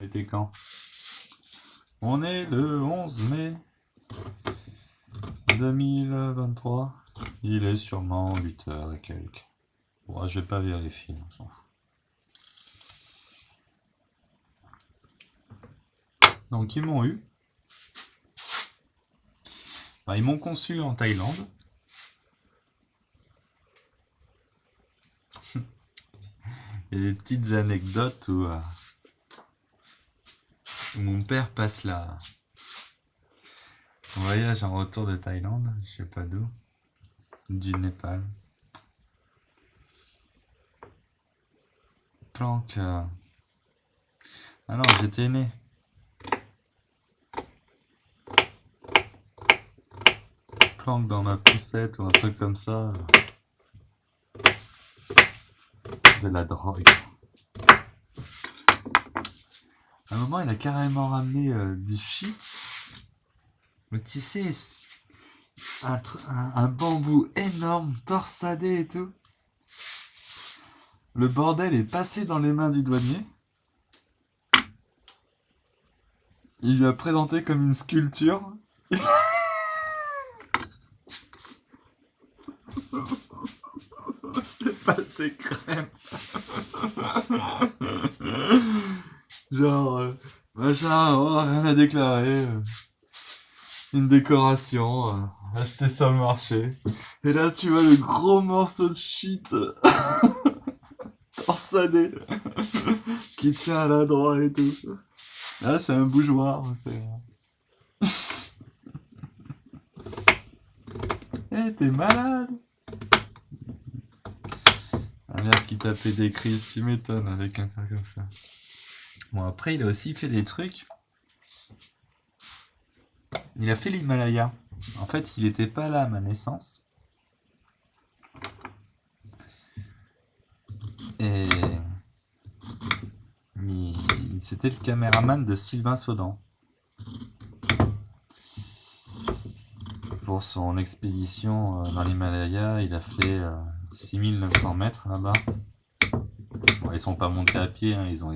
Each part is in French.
C'était quand? On est le 11 mai 2023. Il est sûrement 8h et quelques. Bon, je vais pas vérifier, on s'en fout. Donc ils m'ont eu. Enfin, ils m'ont conçu en Thaïlande. Il y a des petites anecdotes où mon père passe là. On voyage en retour de Thaïlande, je sais pas d'où, du Népal. Planque. Ah non, j'étais né. Planque dans ma poussette ou un truc comme ça. De la drogue. À un moment, il a carrément ramené du shit. Mais tu sais, un bambou énorme, torsadé et tout. Le bordel est passé dans les mains du douanier. Il lui a présenté comme une sculpture. C'est passé crème. Genre, machin, oh, rien à déclarer. Une décoration, acheté sur le marché. Et là, tu vois le gros morceau de shit torsadé qui tient à la droite et tout. Là, c'est un bougeoir. Eh, t'es malade! Un merde qui tapait des crises, tu m'étonnes avec un frère comme ça. Bon, après, il a aussi fait des trucs. Il a fait l'Himalaya. En fait, il n'était pas là à ma naissance. Et c'était le caméraman de Sylvain Saudan. Pour son expédition dans l'Himalaya, il a fait 6900 mètres là-bas. Bon, ils sont pas montés à pied, hein, ils ont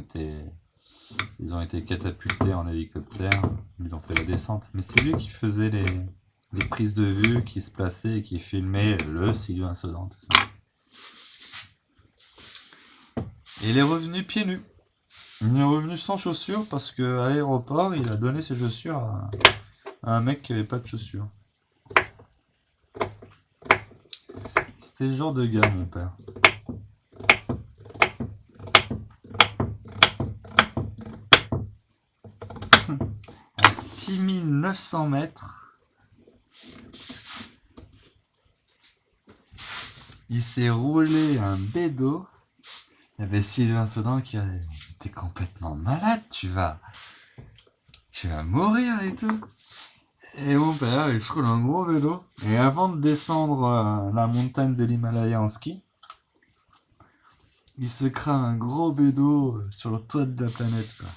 été catapultés en hélicoptère. Ils ont fait la descente. Mais c'est lui qui faisait les prises de vue, qui se plaçait et qui filmait le Sylvain Saudan, tout ça. Et il est revenu pieds nus. Il est revenu sans chaussures parce qu'à l'aéroport, il a donné ses chaussures à un mec qui avait pas de chaussures. C'est le genre de gars, mon père. À 6900 mètres, il s'est roulé un bédo. Il y avait Sylvain Saudan qui a dit « T'es complètement malade, tu vas mourir et tout !» Et mon père, il roule un gros vélo. Et avant de descendre la montagne de l'Himalaya en ski, il se crame un gros bédo sur le toit de la planète, quoi.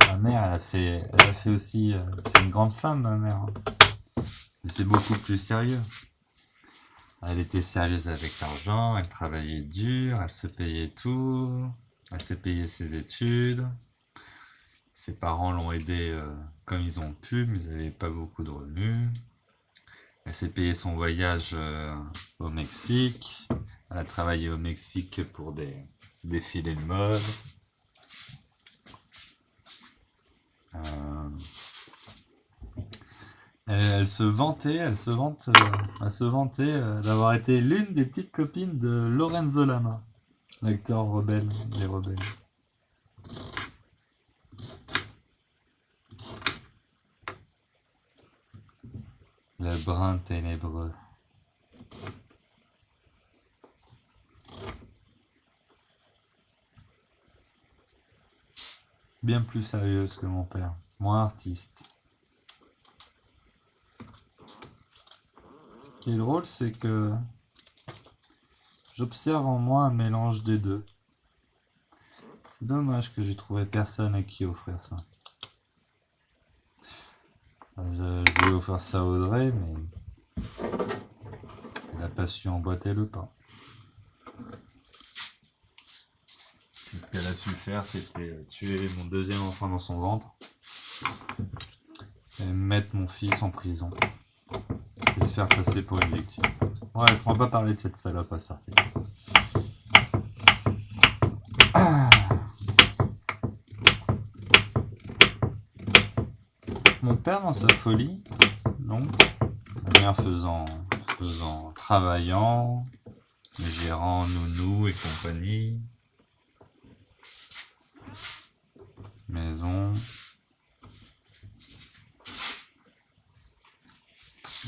Ma mère, elle a fait aussi... c'est une grande femme, ma mère. Mais c'est beaucoup plus sérieux. Elle était sérieuse avec l'argent, elle travaillait dur, elle se payait tout, elle s'est payé ses études. Ses parents l'ont aidée comme ils ont pu, mais ils n'avaient pas beaucoup de revenus. Elle s'est payé son voyage au Mexique. Elle a travaillé au Mexique pour des défilés de mode. Elle se vantait d'avoir été l'une des petites copines de Lorenzo Lama, l'acteur rebelle, des rebelles. Le brun ténébreux. Bien plus sérieuse que mon père, moins artiste. Ce qui est drôle, c'est que j'observe en moi un mélange des deux. C'est dommage que j'ai trouvé personne à qui offrir ça. Je vais offrir ça à Audrey, mais pas su emboîter le pas. Ce qu'elle a su faire, c'était tuer mon deuxième enfant dans son ventre et mettre mon fils en prison et se faire passer pour une victime. Ouais, je ne pourrais pas parler de cette salope à sortir. Mon père, dans sa folie, donc, ma mère travaillant, gérant nounou et compagnie, maison.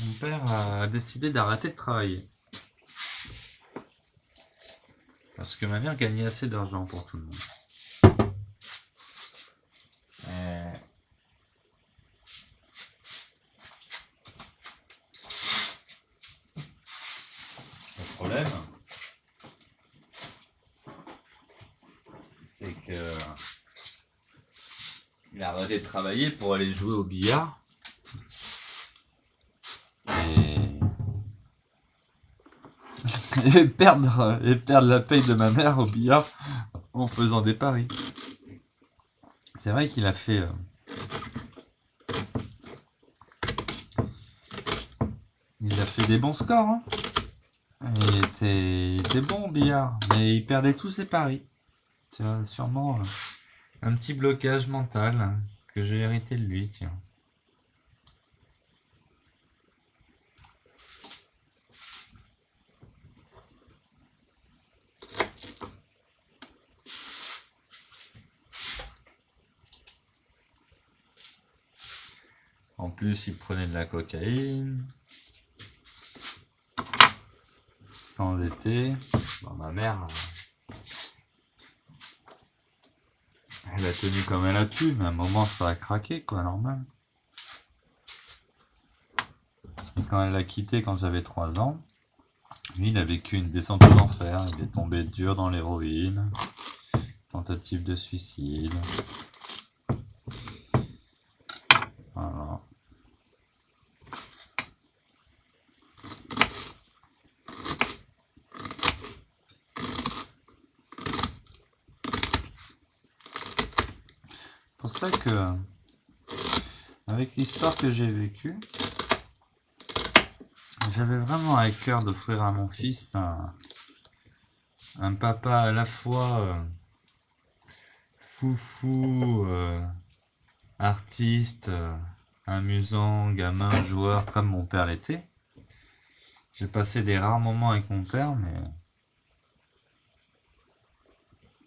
Mon père a décidé d'arrêter de travailler. Parce que ma mère gagnait assez d'argent pour tout le monde. Le problème, c'est que il a arrêté de travailler pour aller jouer au billard. Et perdre la paye de ma mère au billard en faisant des paris. C'est vrai qu'il a fait des bons scores, hein. Il était bon au billard, mais il perdait tous ses paris. C'est sûrement un petit blocage mental que j'ai hérité de lui, tiens. En plus, il prenait de la cocaïne. S'endettait. Bon, ma mère, elle a tenu comme elle a pu, mais à un moment, ça a craqué, quoi, normal. Et quand elle a quitté quand j'avais 3 ans, lui, il a vécu une descente aux enfers. Il est tombé dur dans l'héroïne. Tentative de suicide. Voilà. C'est pour ça que, avec l'histoire que j'ai vécue, j'avais vraiment à cœur d'offrir à mon fils un papa à la fois foufou, artiste, amusant, gamin, joueur, comme mon père l'était. J'ai passé des rares moments avec mon père, mais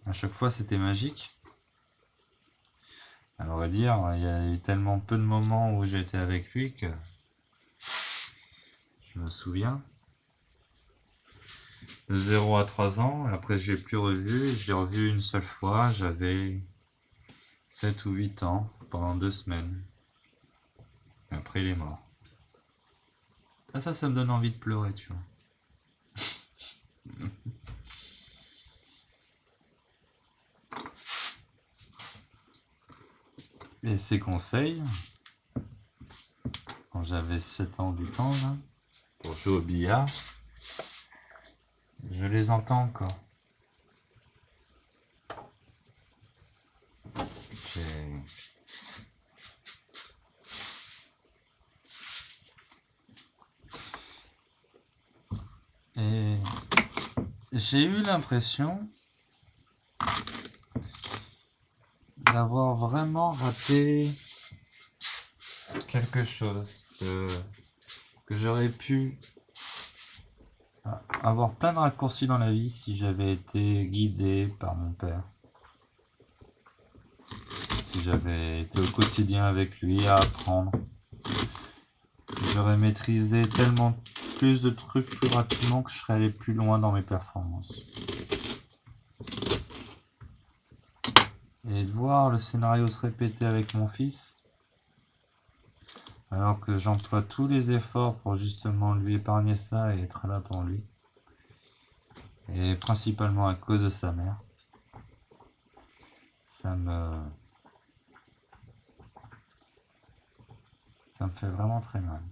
à chaque fois c'était magique. À vrai dire, il y a eu tellement peu de moments où j'étais avec lui que je me souviens. De 0 à 3 ans, après je l'ai plus revu, je l'ai revu une seule fois, j'avais 7 ou 8 ans, pendant 2 semaines. Et après il est mort. Ça me donne envie de pleurer, tu vois. Et ses conseils, quand j'avais 7 ans, 8 ans, là, pour jouer au billard, je les entends encore. Et j'ai eu l'impression d'avoir vraiment raté quelque chose, que j'aurais pu avoir plein de raccourcis dans la vie si j'avais été guidé par mon père. Si j'avais été au quotidien avec lui à apprendre. J'aurais maîtrisé tellement plus de trucs plus rapidement que je serais allé plus loin dans mes performances. Et de voir le scénario se répéter avec mon fils, alors que j'emploie tous les efforts pour justement lui épargner ça et être là pour lui. Et principalement à cause de sa mère. Ça me fait vraiment très mal.